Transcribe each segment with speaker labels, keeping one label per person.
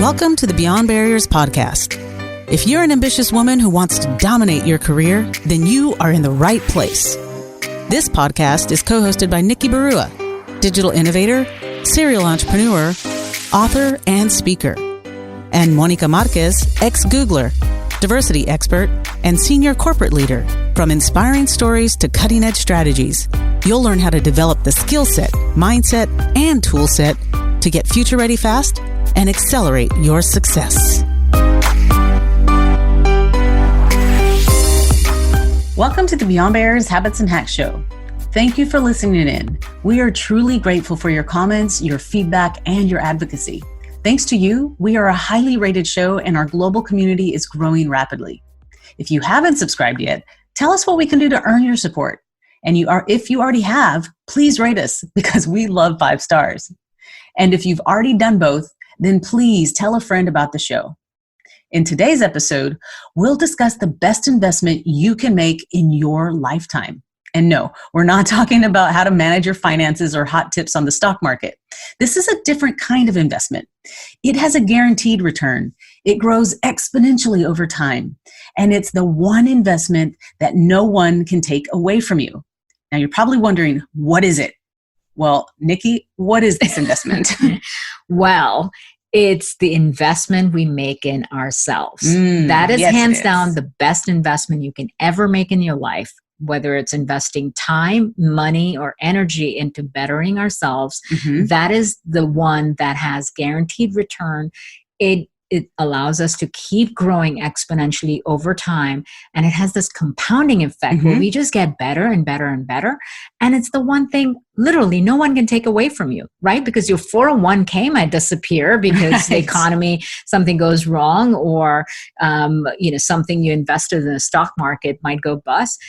Speaker 1: Welcome to the Beyond Barriers podcast. If you're an ambitious woman who wants to dominate your career, then you are in the right place. This podcast is co-hosted by Nikki Barua, digital innovator, serial entrepreneur, author, and speaker, and Monica Marquez, ex-Googler, diversity expert, and senior corporate leader. From inspiring stories to cutting-edge strategies, you'll learn how to develop the skill set, mindset, and tool set to get future-ready fast and accelerate your success. Welcome to the Beyond Barriers Habits and Hacks Show. Thank you for listening in. We are truly grateful for your comments, your feedback, and your advocacy. Thanks to you, we are a highly rated show and our global community is growing rapidly. If you haven't subscribed yet, tell us what we can do to earn your support. And if you already have, please rate us because we love 5 stars. And if you've already done both, then please tell a friend about the show. In today's episode, we'll discuss the best investment you can make in your lifetime. And no, we're not talking about how to manage your finances or hot tips on the stock market. This is a different kind of investment. It has a guaranteed return. It grows exponentially over time. And it's the one investment that no one can take away from you. Now you're probably wondering, what is it? Well, Nikki, what is this investment?
Speaker 2: Well, it's the investment we make in ourselves. That is hands down the best investment you can ever make in your life, whether it's investing time, money, or energy into bettering ourselves. That is the one that has guaranteed return. It allows us to keep growing exponentially over time. And it has this compounding effect where we just get better and better and better. And it's the one thing literally no one can take away from you, right? Because your 401k might disappear because the economy, something goes wrong, or something you invested in the stock market might go bust.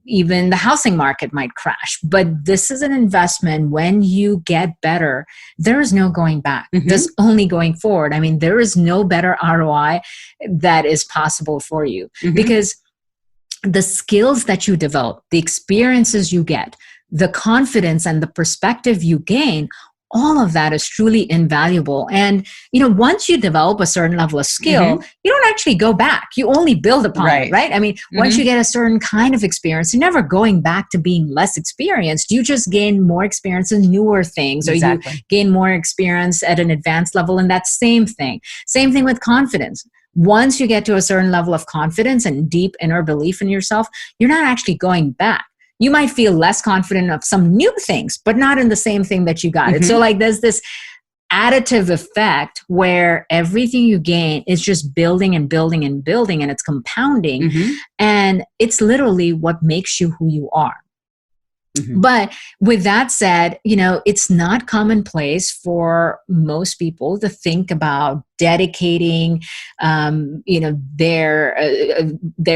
Speaker 2: Even the housing market might crash. But this is an investment. When you get better, there is no going back. There's only going forward. I mean, there is no better ROI that is possible for you because the skills that you develop, the experiences you get, the confidence and the perspective you gain, all of that is truly invaluable. And, once you develop a certain level of skill, you don't actually go back. You only build upon it, right? I mean, once you get a certain kind of experience, you're never going back to being less experienced. You just gain more experience in newer things, or you gain more experience at an advanced level in that same thing. Same thing with confidence. Once you get to a certain level of confidence and deep inner belief in yourself, you're not actually going back. You might feel less confident of some new things, but not in the same thing that you got it. So there's this additive effect where everything you gain is just building and building and building, and it's compounding. And it's literally what makes you who you are. But with that said, it's not commonplace for most people to think about dedicating, their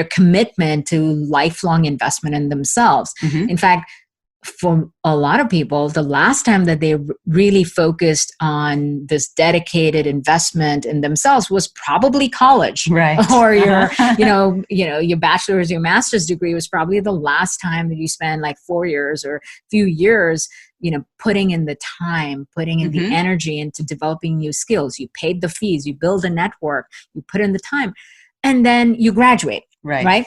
Speaker 2: commitment to lifelong investment in themselves. In fact, for a lot of people, the last time that they really focused on this dedicated investment in themselves was probably college, right? Or your, your bachelor's, your master's degree was probably the last time that you spend like 4 years or a few years, putting in the time, putting in the energy into developing new skills. You paid the fees, you build a network, you put in the time, and then you graduate, right?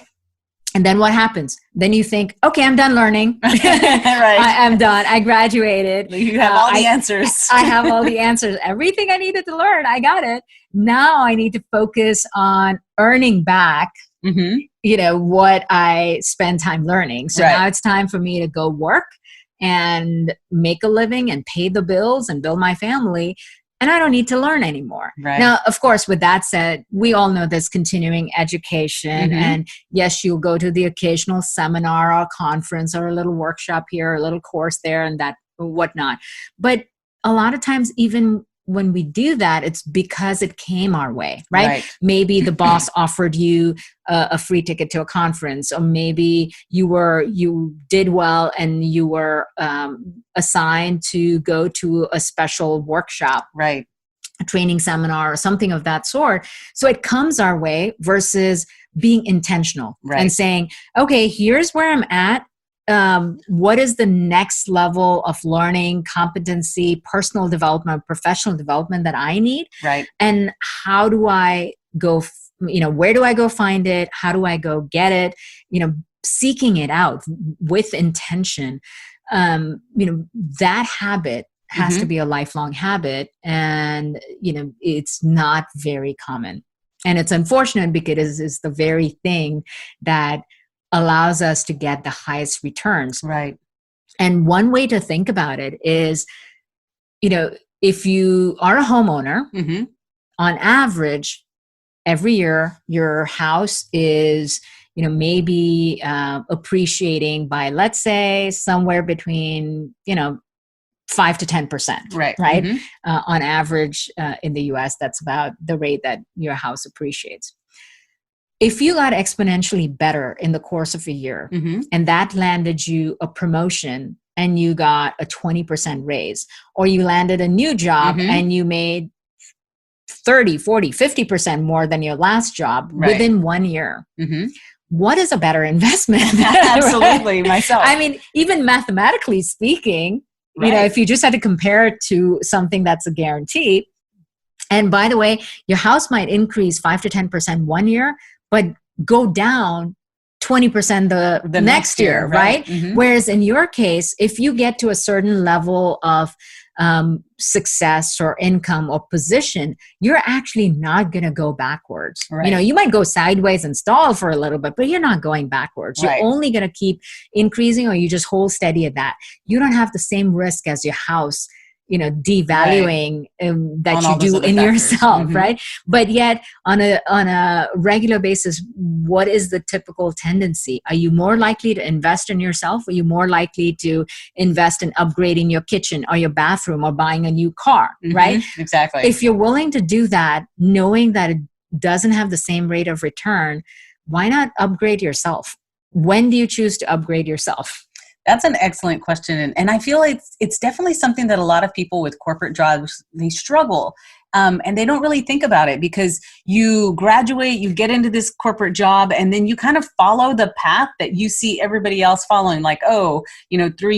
Speaker 2: And then what happens? Then you think, okay, I'm done learning. I'm done. I graduated.
Speaker 1: You have all the answers.
Speaker 2: I have all the answers. Everything I needed to learn, I got it. Now I need to focus on earning back, what I spend time learning. So now it's time for me to go work and make a living and pay the bills and build my family. And I don't need to learn anymore. Now, of course, with that said, we all know there's continuing education. And yes, you'll go to the occasional seminar or conference or a little workshop here, or a little course there and that, whatnot. But a lot of times, even when we do that, it's because it came our way, right? Maybe the boss offered you a free ticket to a conference, or maybe you did well and you were assigned to go to a special workshop, a training seminar or something of that sort. So it comes our way versus being intentional and saying, okay, here's where I'm at. what is the next level of learning, competency, personal development, professional development that I need?
Speaker 1: Right.
Speaker 2: And how do I go, where do I go find it? How do I go get it? Seeking it out with intention. That habit has to be a lifelong habit, and it's not very common, and it's unfortunate because it's the very thing that allows us to get the highest returns.
Speaker 1: Right.
Speaker 2: And one way to think about it is, if you are a homeowner, on average, every year your house is maybe appreciating by, let's say, somewhere between 5 to 10%,
Speaker 1: right?
Speaker 2: On average, in the US, that's about the rate that your house appreciates. If you got exponentially better in the course of a year, and that landed you a promotion and you got a 20% raise, or you landed a new job and you made 30, 40, 50% more than your last job within 1 year. What is a better investment?
Speaker 1: Absolutely, myself.
Speaker 2: I mean, even mathematically speaking, if you just had to compare it to something that's a guarantee, and by the way, your house might increase 5 to 10% 1 year, but go down 20% the next year, right? Whereas in your case, if you get to a certain level of success or income or position, you're actually not going to go backwards.
Speaker 1: Right.
Speaker 2: You might go sideways and stall for a little bit, but you're not going backwards. You're only going to keep increasing, or you just hold steady at that. You don't have the same risk as your house, devaluing that you do in yourself, right? But yet on a regular basis, what is the typical tendency? Are you more likely to invest in yourself? Are you more likely to invest in upgrading your kitchen or your bathroom or buying a new car, right?
Speaker 1: Exactly.
Speaker 2: If you're willing to do that, knowing that it doesn't have the same rate of return, why not upgrade yourself? When do you choose to upgrade yourself?
Speaker 1: That's an excellent question. And I feel like it's definitely something that a lot of people with corporate jobs, they struggle. And they don't really think about it, because you graduate, you get into this corporate job, and then you kind of follow the path that you see everybody else following. Like, 3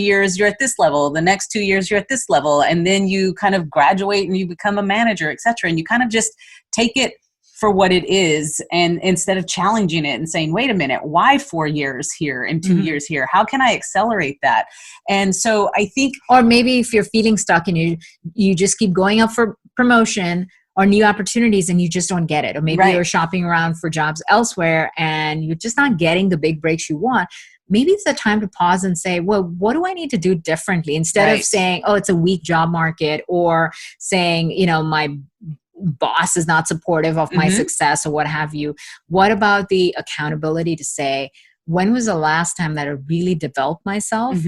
Speaker 1: years you're at this level, the next 2 years you're at this level, and then you kind of graduate and you become a manager, et cetera. And you kind of just take it for what it is, and instead of challenging it and saying, wait a minute, why 4 years here and 2 years here? How can I accelerate that? And so I think,
Speaker 2: or maybe if you're feeling stuck and you just keep going up for promotion or new opportunities and you just don't get it, or maybe you're shopping around for jobs elsewhere and you're just not getting the big breaks you want. Maybe it's the time to pause and say, well, what do I need to do differently? Instead of saying, oh, it's a weak job market, or saying, my boss is not supportive of my success or what have you. What about the accountability to say, when was the last time that I really developed myself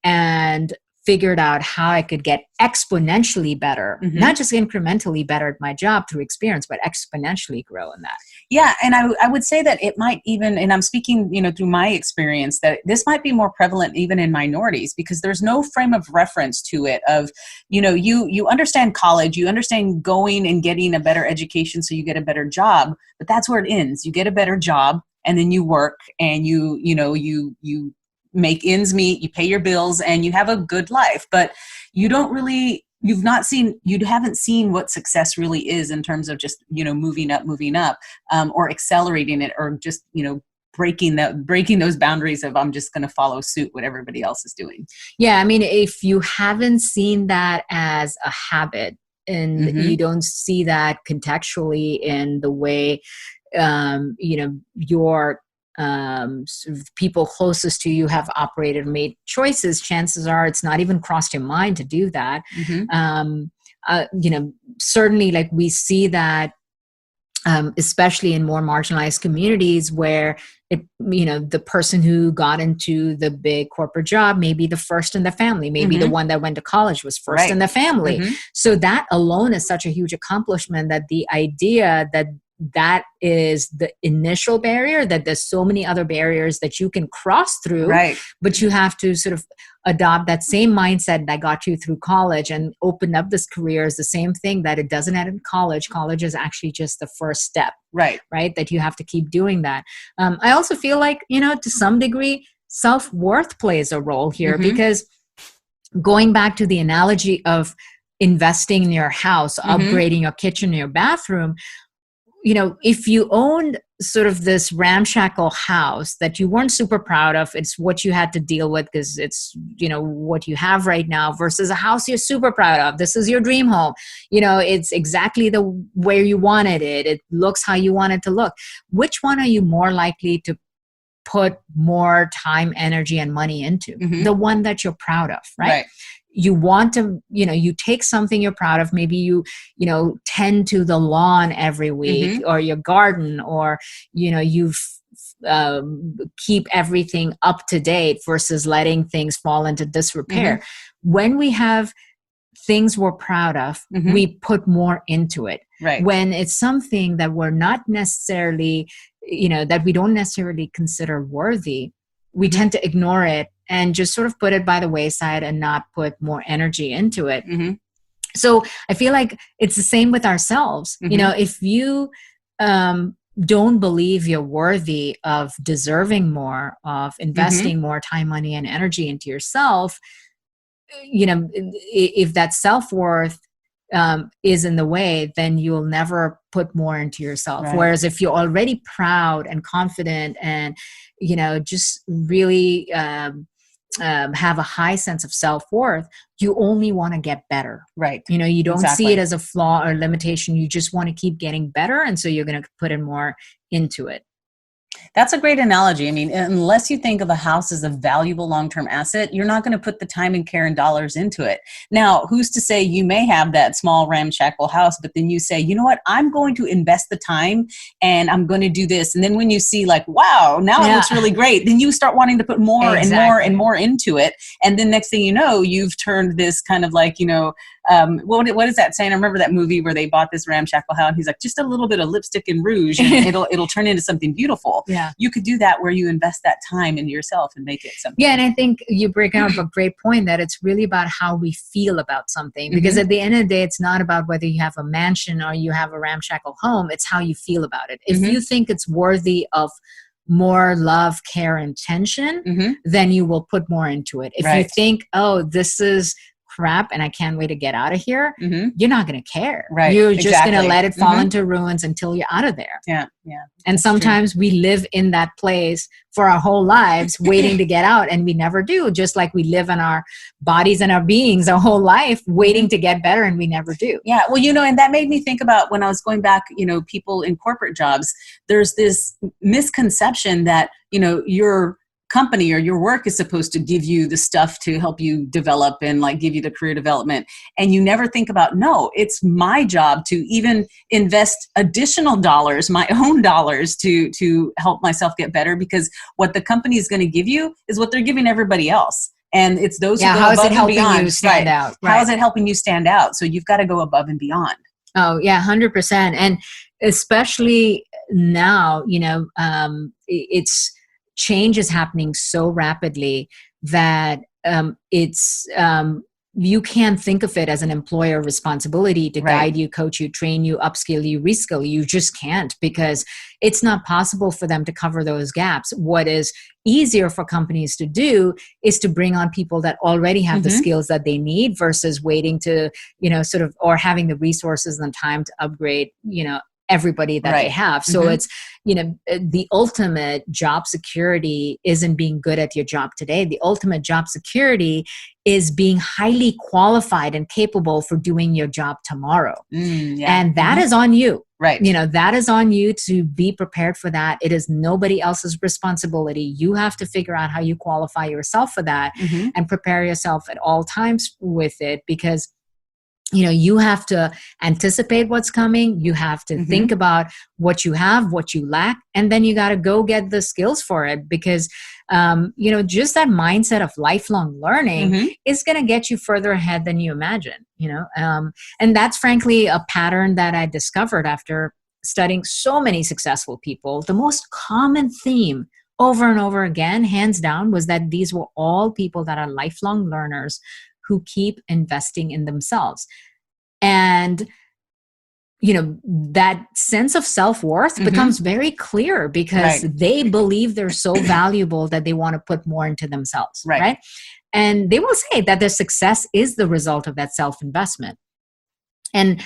Speaker 2: and figured out how I could get exponentially better, not just incrementally better at my job through experience, but exponentially grow in that?
Speaker 1: Yeah. And I would say that it might even, and I'm speaking, through my experience, that this might be more prevalent even in minorities, because there's no frame of reference to it of, you understand college, you understand going and getting a better education so you get a better job, but that's where it ends. You get a better job and then you work and you make ends meet, you pay your bills, and you have a good life. But you haven't seen what success really is in terms of just, moving up, or accelerating it, or just, breaking those boundaries of, I'm just going to follow suit what everybody else is doing.
Speaker 2: Yeah. I mean, if you haven't seen that as a habit, and you don't see that contextually in the way, your sort of people closest to you have operated and made choices, chances are it's not even crossed your mind to do that. Certainly, like, we see that, especially in more marginalized communities where the person who got into the big corporate job may be the first in the family, maybe the one that went to college was first in the family. So that alone is such a huge accomplishment, that the idea that is the initial barrier, that there's so many other barriers that you can cross through, but you have to sort of adopt that same mindset that got you through college and open up this career, is the same thing that it doesn't end in college. College is actually just the first step, right? That you have to keep doing that. I also feel like, to some degree, self-worth plays a role here, because going back to the analogy of investing in your house, upgrading your kitchen, your bathroom, you know, if you owned sort of this ramshackle house that you weren't super proud of, it's what you had to deal with because it's, you know, what you have right now, versus a house you're super proud of. This is your dream home. You know, it's exactly the way you wanted it. It looks how you want it to look. Which one are you more likely to put more time, energy, and money into? The one that you're proud of, right? You want to, you know, you take something you're proud of. Maybe you know, tend to the lawn every week, or your garden, or, you know, you keep everything up to date versus letting things fall into disrepair. When we have things we're proud of, we put more into it. When it's something that we're not necessarily, you know, that we don't necessarily consider worthy, we tend to ignore it and just sort of put it by the wayside and not put more energy into it. So I feel like it's the same with ourselves. You know, if you don't believe you're worthy of deserving more, of investing more time, money, and energy into yourself, you know, if that self-worth is in the way, then you'll never put more into yourself. Whereas if you're already proud and confident and, you know, just really have a high sense of self-worth, you only want to get better. You know, you don't see it as a flaw or limitation. You just want to keep getting better. And so you're going to put in more into it.
Speaker 1: That's a great analogy. I mean, unless you think of a house as a valuable long-term asset, you're not going to put the time and care and dollars into it. Now, who's to say you may have that small ramshackle house, but then you say, you know what, I'm going to invest the time and I'm going to do this. And then when you see like, wow, now it looks really great, then you start wanting to put more and more and more into it. And then next thing you know, you've turned this kind of like, you know, what is that saying? I remember that movie where they bought this ramshackle house. He's like, just a little bit of lipstick and rouge, and it'll turn into something beautiful. You could do that where you invest that time into yourself and make it something.
Speaker 2: Yeah, and I think you bring up a great point that it's really about how we feel about something. Because at the end of the day, it's not about whether you have a mansion or you have a ramshackle home. It's how you feel about it. If you think it's worthy of more love, care, and attention, then you will put more into it. If you think, oh, this is crap and I can't wait to get out of here, you're not going to care. You're just going to let it fall into ruins until you're out of there. And sometimes we live in that place for our whole lives waiting to get out, and we never do. Just like we live in our bodies and our beings our whole life waiting to get better, and we never do.
Speaker 1: Well, you know, and that made me think about when I was going back, you know, people in corporate jobs, there's this misconception that, you know, your company or your work is supposed to give you the stuff to help you develop and like give you the career development. And you never think about, no, it's my job to even invest additional dollars, my own dollars to help myself get better, because what the company is going to give you is what they're giving everybody else. And it's those who go
Speaker 2: how is
Speaker 1: above
Speaker 2: it helping
Speaker 1: and beyond.
Speaker 2: You stand out?
Speaker 1: How is it helping you stand out? So you've got to go above and beyond.
Speaker 2: Oh yeah, 100%. And especially now, you know, it's change is happening so rapidly that you can't think of it as an employer responsibility to guide you, coach you, train you, upskill you, reskill you. You just can't, because it's not possible for them to cover those gaps. What is easier for companies to do is to bring on people that already have the skills that they need versus waiting to, you know, sort of, or having the resources and time to upgrade, you know, everybody that they have. So it's, you know, the ultimate job security isn't being good at your job today. The ultimate job security is being highly qualified and capable for doing your job tomorrow. And that is on you. You know, that is on you to be prepared for that. It is nobody else's responsibility. You have to figure out how you qualify yourself for that and prepare yourself at all times with it, because you know, you have to anticipate what's coming. You have to think about what you have, what you lack, and then you got to go get the skills for it, because, you know, just that mindset of lifelong learning is going to get you further ahead than you imagine, you know? And that's frankly a pattern that I discovered after studying so many successful people. The most common theme over and over again, hands down, was that these were all people that are lifelong learners who keep investing in themselves. And that sense of self-worth becomes very clear because they believe they're so valuable that they want to put more into themselves, right? And they will say that their success is the result of that self-investment. And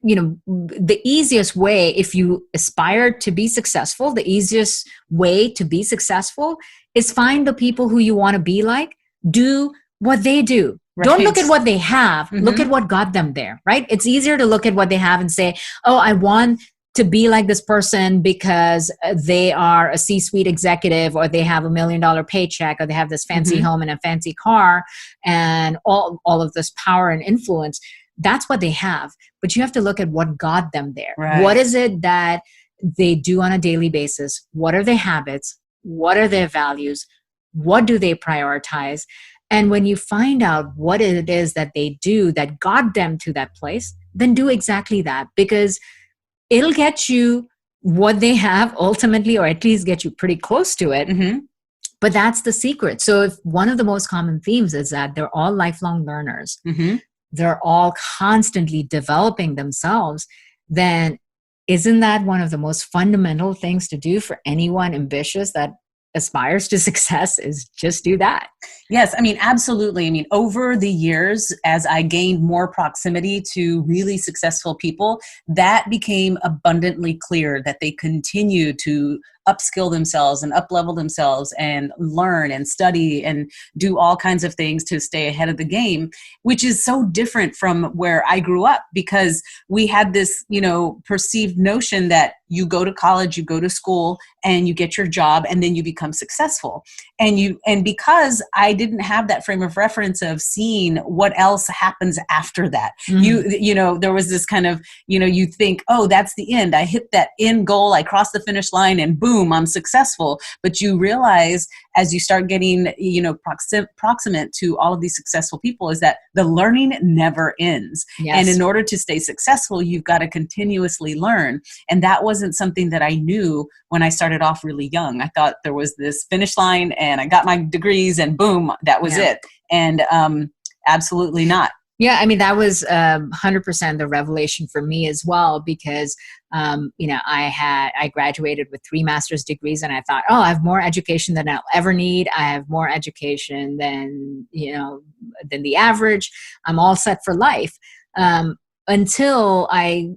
Speaker 2: the easiest way, if you aspire to be successful, the easiest way to be successful is find the people who you want to be like, do what they do. Right. Don't look at what they have. Look at what got them there, right? It's easier to look at what they have and say, oh, I want to be like this person because they are a C-suite executive, or they have $1 million paycheck, or they have this fancy home and a fancy car and all of this power and influence. That's what they have. But you have to look at what got them there. Right. What is it that they do on a daily basis? What are their habits? What are their values? What do they prioritize? And when you find out what it is that they do that got them to that place, then do exactly that, because it'll get you what they have ultimately, or at least get you pretty close to it. But that's the secret. So if one of the most common themes is that they're all lifelong learners, they're all constantly developing themselves, then isn't that one of the most fundamental things to do for anyone ambitious that aspires to success? Is just do that.
Speaker 1: Yes, I mean, absolutely. I mean, over the years, as I gained more proximity to really successful people, that became abundantly clear that they continue to upskill themselves and uplevel themselves and learn and study and do all kinds of things to stay ahead of the game, which is so different from where I grew up, because we had this, perceived notion that you go to college, you go to school, and you get your job, and then you become successful. And because I didn't have that frame of reference of seeing what else happens after that, there was this kind of, you think, oh, that's the end. I hit that end goal. I crossed the finish line, and boom, I'm successful. But you realize as you start getting, proximate to all of these successful people, is that the learning never ends. Yes. And in order to stay successful, you've got to continuously learn. And that wasn't something that I knew when I started off really young. I thought there was this finish line and I got my degrees and boom, that was it. And absolutely not.
Speaker 2: Yeah, I mean, that was 100% the revelation for me as well, because, I graduated with 3 master's degrees, and I thought, oh, I have more education than I'll ever need. I have more education than the average. I'm all set for life. Until I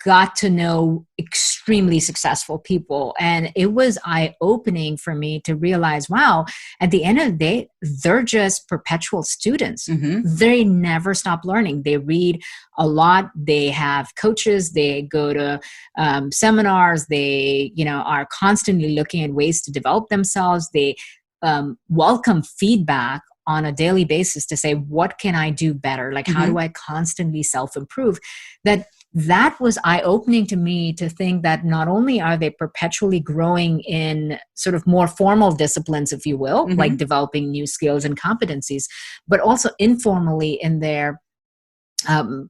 Speaker 2: got to know extremely successful people. And it was eye-opening for me to realize, wow, at the end of the day, they're just perpetual students. They never stop learning. They read a lot. They have coaches. They go to seminars. They, are constantly looking at ways to develop themselves. They welcome feedback on a daily basis to say, what can I do better? Like, how do I constantly self-improve? That was eye-opening to me, to think that not only are they perpetually growing in sort of more formal disciplines, if you will, like developing new skills and competencies, but also informally in their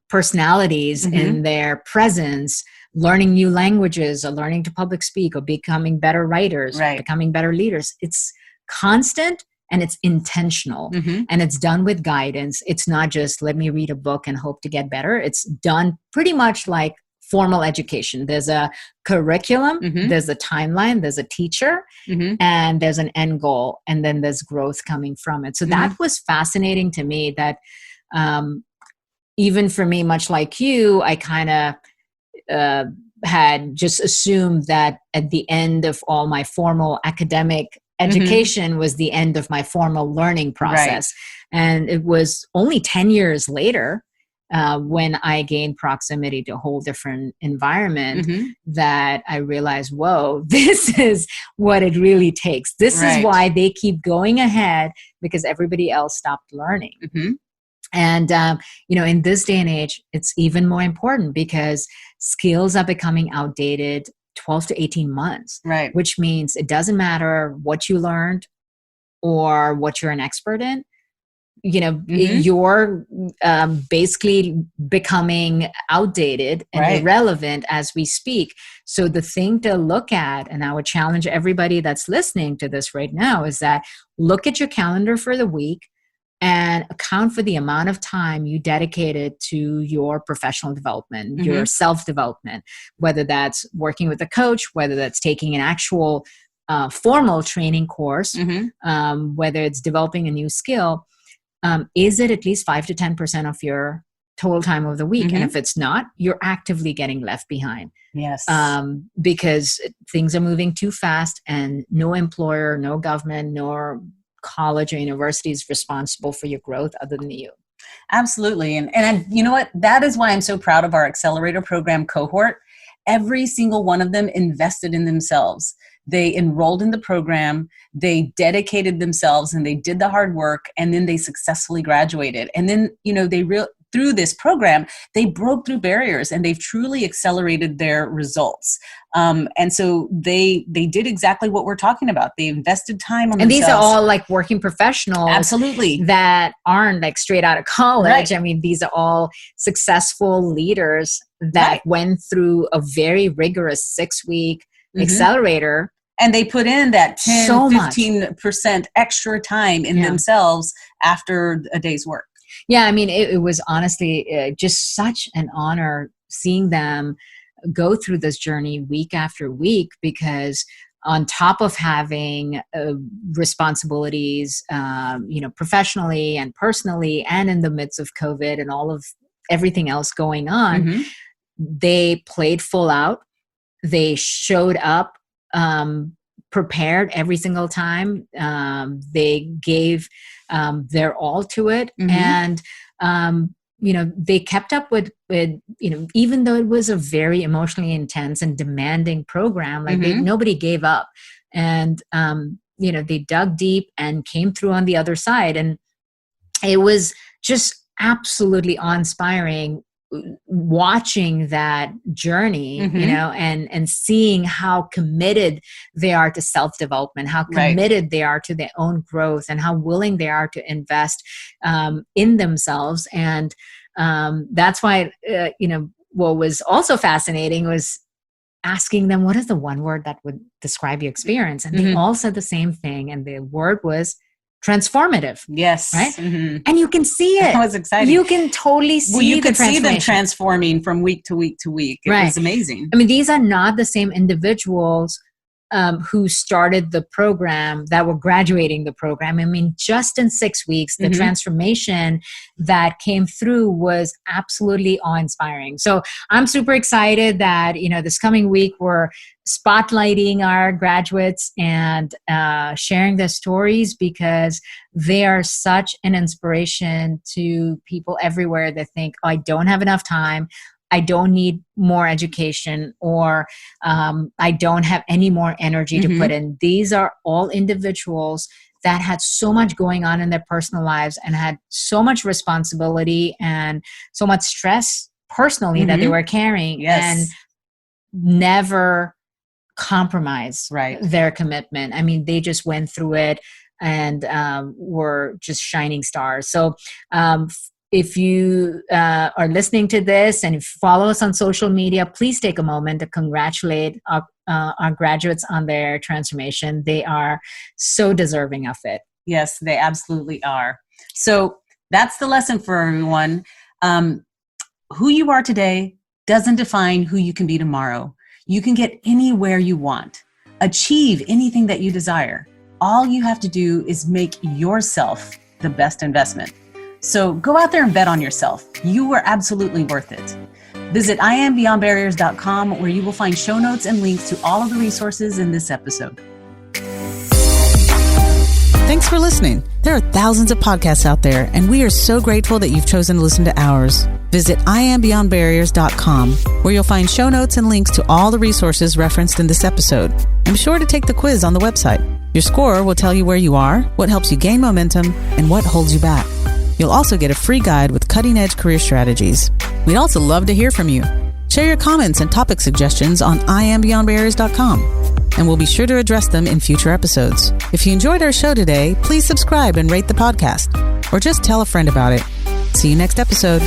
Speaker 2: personalities, in their presence, learning new languages, or learning to public speak, or becoming better writers, becoming better leaders. It's constant. And it's intentional, and it's done with guidance. It's not just, let me read a book and hope to get better. It's done pretty much like formal education. There's a curriculum, there's a timeline, there's a teacher, and there's an end goal, and then there's growth coming from it. So that was fascinating to me, that even for me, much like you, I kind of had just assumed that at the end of all my formal academic education was the end of my formal learning process. And it was only 10 years later, when I gained proximity to a whole different environment, that I realized, whoa, this is what it really takes. This is why they keep going ahead, because everybody else stopped learning. And, in this day and age, it's even more important, because skills are becoming outdated 12 to 18 months, which means it doesn't matter what you learned or what you're an expert in. You're basically becoming outdated and irrelevant as we speak. So the thing to look at, and I would challenge everybody that's listening to this right now, is that look at your calendar for the week, and account for the amount of time you dedicated to your professional development, your self-development, whether that's working with a coach, whether that's taking an actual formal training course, whether it's developing a new skill, is it at least 5 to 10% of your total time of the week? And if it's not, you're actively getting left behind.
Speaker 1: Yes.
Speaker 2: Because things are moving too fast, and no employer, no government, nor college or university is responsible for your growth other than you.
Speaker 1: Absolutely. And you know what? That is why I'm so proud of our accelerator program cohort. Every single one of them invested in themselves. They enrolled in the program, they dedicated themselves, and they did the hard work, and then they successfully graduated. And then, through this program, they broke through barriers, and they've truly accelerated their results. And so they did exactly what we're talking about. They invested time on themselves.
Speaker 2: And these are all like working professionals.
Speaker 1: Absolutely.
Speaker 2: That aren't like straight out of college.
Speaker 1: Right.
Speaker 2: I mean, these are all successful leaders that went through a very rigorous 6-week accelerator.
Speaker 1: And they put in that 10, 15% extra time in themselves after a day's work.
Speaker 2: Yeah, I mean, it was honestly just such an honor seeing them go through this journey week after week, because on top of having responsibilities, professionally and personally, and in the midst of COVID and all of everything else going on, they played full out. They showed up prepared every single time. They gave their all to it. And, they kept up with, even though it was a very emotionally intense and demanding program, like nobody gave up. And, they dug deep and came through on the other side. And it was just absolutely awe-inspiring watching that journey, and seeing how committed they are to self-development, how committed they are to their own growth, and how willing they are to invest in themselves. And that's why, what was also fascinating was asking them, what is the one word that would describe your experience? And they all said the same thing. And the word was transformative.
Speaker 1: Yes.
Speaker 2: Right. And you can see it.
Speaker 1: That was exciting.
Speaker 2: You can totally see
Speaker 1: you could see them transforming from week to week to week. It was amazing.
Speaker 2: I mean, these are not the same individuals who started the program that were graduating the program. I mean, just in 6 weeks, the transformation that came through was absolutely awe-inspiring. So I'm super excited that, this coming week we're spotlighting our graduates and sharing their stories, because they are such an inspiration to people everywhere that think, I don't have enough time, I don't need more education, or I don't have any more energy to put in. These are all individuals that had so much going on in their personal lives and had so much responsibility and so much stress personally that they were carrying, and never compromise their commitment. I mean, they just went through it and were just shining stars. So if you are listening to this and if you follow us on social media, please take a moment to congratulate our graduates on their transformation. They are so deserving of it.
Speaker 1: Yes, they absolutely are. So that's the lesson for everyone. Who you are today doesn't define who you can be tomorrow. You can get anywhere you want, achieve anything that you desire. All you have to do is make yourself the best investment. So go out there and bet on yourself. You are absolutely worth it. Visit itambeyondbarriers.com, where you will find show notes and links to all of the resources in this episode. Thanks for listening. There are thousands of podcasts out there, and we are so grateful that you've chosen to listen to ours. Visit itambeyondbarriers.com, where you'll find show notes and links to all the resources referenced in this episode. And be sure to take the quiz on the website. Your score will tell you where you are, what helps you gain momentum, and what holds you back. You'll also get a free guide with cutting-edge career strategies. We'd also love to hear from you. Share your comments and topic suggestions on itambeyondbarriers.com, and we'll be sure to address them in future episodes. If you enjoyed our show today, please subscribe and rate the podcast, or just tell a friend about it. See you next episode.